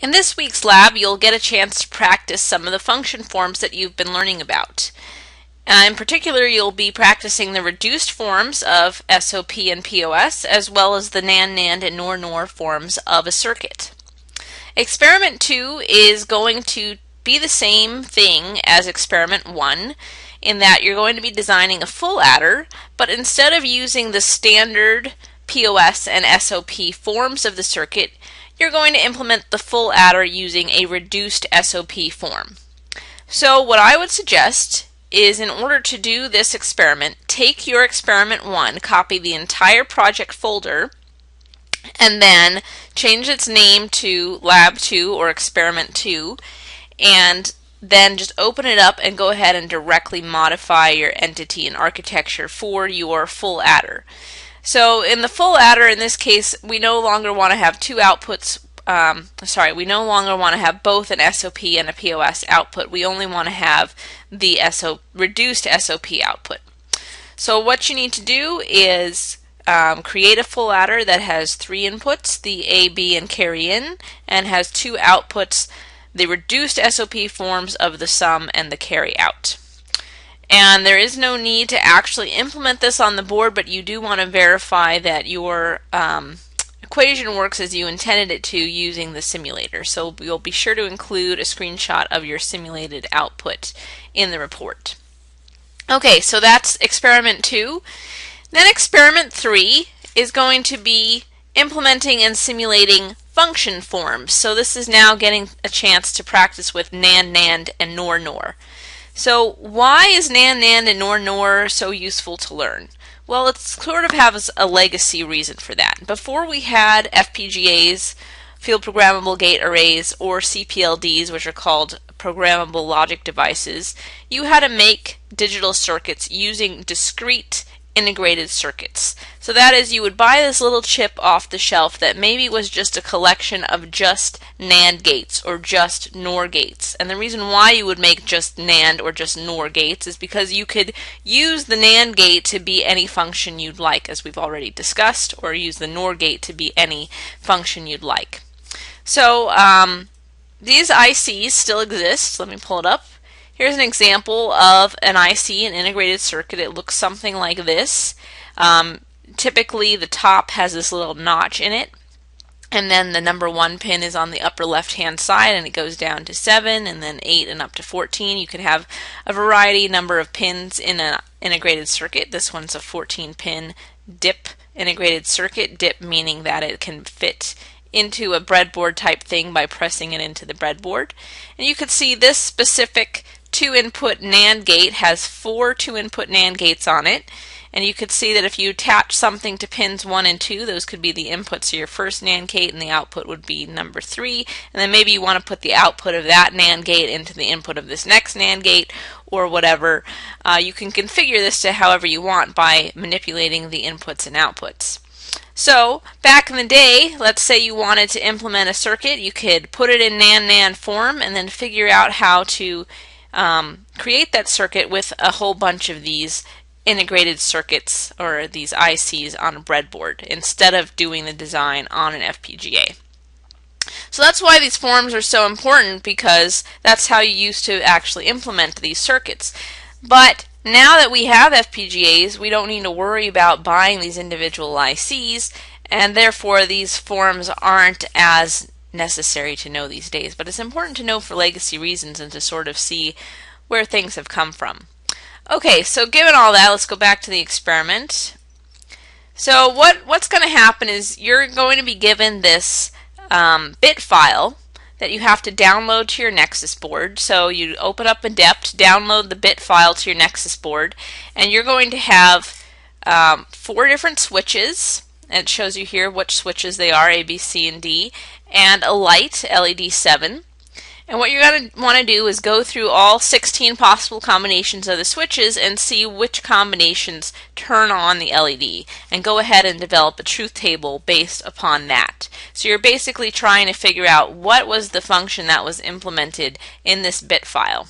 In this week's lab, you'll get a chance to practice some of the function forms that you've been learning about. In particular, you'll be practicing the reduced forms of SOP and POS, as well as the NAND, NAND, and NOR, NOR forms of a circuit. Experiment 2 is going to be the same thing as experiment 1, in that you're going to be designing a full adder, but instead of using the standard POS and SOP forms of the circuit, you're going to implement the full adder using a reduced SOP form. So what I would suggest is, in order to do this experiment, take your experiment 1, copy the entire project folder, and then change its name to Lab 2 or Experiment 2, and then just open it up and go ahead and directly modify your entity and architecture for your full adder. So in the full adder, in this case, we no longer want to have two outputs. We no longer want to have both an SOP and a POS output. We only want to have the reduced SOP output. So what you need to do is create a full adder that has 3 inputs, the A, B, and carry in, and has 2 outputs, the reduced SOP forms of the sum and the carry out. And there is no need to actually implement this on the board, but you do want to verify that your equation works as you intended it to using the simulator. So you'll be sure to include a screenshot of your simulated output in the report. Okay, so that's experiment 2. Then experiment 3 is going to be implementing and simulating function forms. So this is now getting a chance to practice with NAND, NAND, and NOR, NOR. So why is NAND, NAND, and NOR, NOR so useful to learn? Well, it sort of has a legacy reason for that. Before we had FPGAs, field programmable gate arrays, or CPLDs, which are called programmable logic devices, you had to make digital circuits using discrete integrated circuits. So that is, you would buy this little chip off the shelf that maybe was just a collection of just NAND gates or just NOR gates. And the reason why you would make just NAND or just NOR gates is because you could use the NAND gate to be any function you'd like, as we've already discussed, or use the NOR gate to be any function you'd like. So these ICs still exist. Let me pull it up. Here's an example of an IC, an integrated circuit. It looks something like this. Typically the top has this little notch in it, and then the number 1 pin is on the upper left hand side, and it goes down to 7 and then 8 and up to 14. You can have a variety number of pins in an integrated circuit. This one's a 14 pin DIP integrated circuit, DIP meaning that it can fit into a breadboard type thing by pressing it into the breadboard. And you can see this specific 2-input NAND gate has 4 2-input NAND gates on it, and you could see that if you attach something to pins 1 and 2, those could be the inputs of your first NAND gate, and the output would be number 3, and then maybe you want to put the output of that NAND gate into the input of this next NAND gate, or whatever. You can configure this to however you want by manipulating the inputs and outputs. So back in the day, let's say you wanted to implement a circuit, you could put it in NAND, NAND form and then figure out how to create that circuit with a whole bunch of these integrated circuits or these ICs on a breadboard instead of doing the design on an FPGA. So that's why these forms are so important, because that's how you used to actually implement these circuits. But now that we have FPGAs, we don't need to worry about buying these individual ICs, and therefore these forms aren't as necessary to know these days. But it's important to know for legacy reasons and to sort of see where things have come from. Okay, so given all that, let's go back to the experiment. So what's going to happen is you're going to be given this bit file that you have to download to your Nexus board. So you open up Adept, download the bit file to your Nexus board, and you're going to have 4 different switches, and it shows you here which switches they are, A, B, C, and D, and a light, LED 7. And what you're going to want to do is go through all 16 possible combinations of the switches and see which combinations turn on the LED, and go ahead and develop a truth table based upon that. So you're basically trying to figure out what was the function that was implemented in this bit file.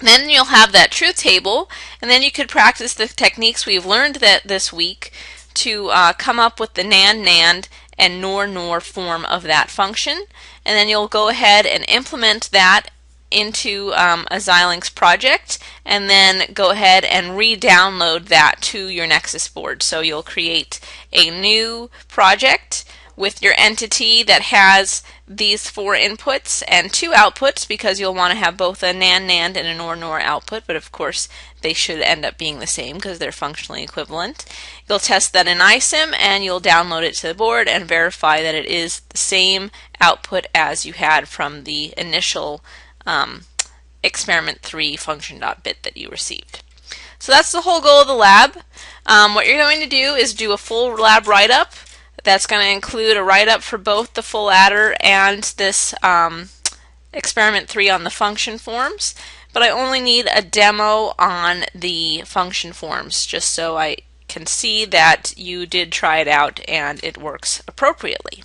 Then you'll have that truth table, and then you could practice the techniques we've learned this week to come up with the NAND, NAND, and nor form of that function, and then you'll go ahead and implement that into a Xilinx project, and then go ahead and re-download that to your Nexus board. So you'll create a new project with your entity that has these 4 inputs and 2 outputs, because you'll want to have both a NAND and a NOR output, but of course they should end up being the same because they're functionally equivalent. You'll test that in ISIM, and you'll download it to the board and verify that it is the same output as you had from the initial experiment 3 function.bit that you received. So that's the whole goal of the lab. What you're going to do is do a full lab write-up. That's going to include a write-up for both the full adder and this experiment 3 on the function forms, but I only need a demo on the function forms just so I can see that you did try it out and it works appropriately.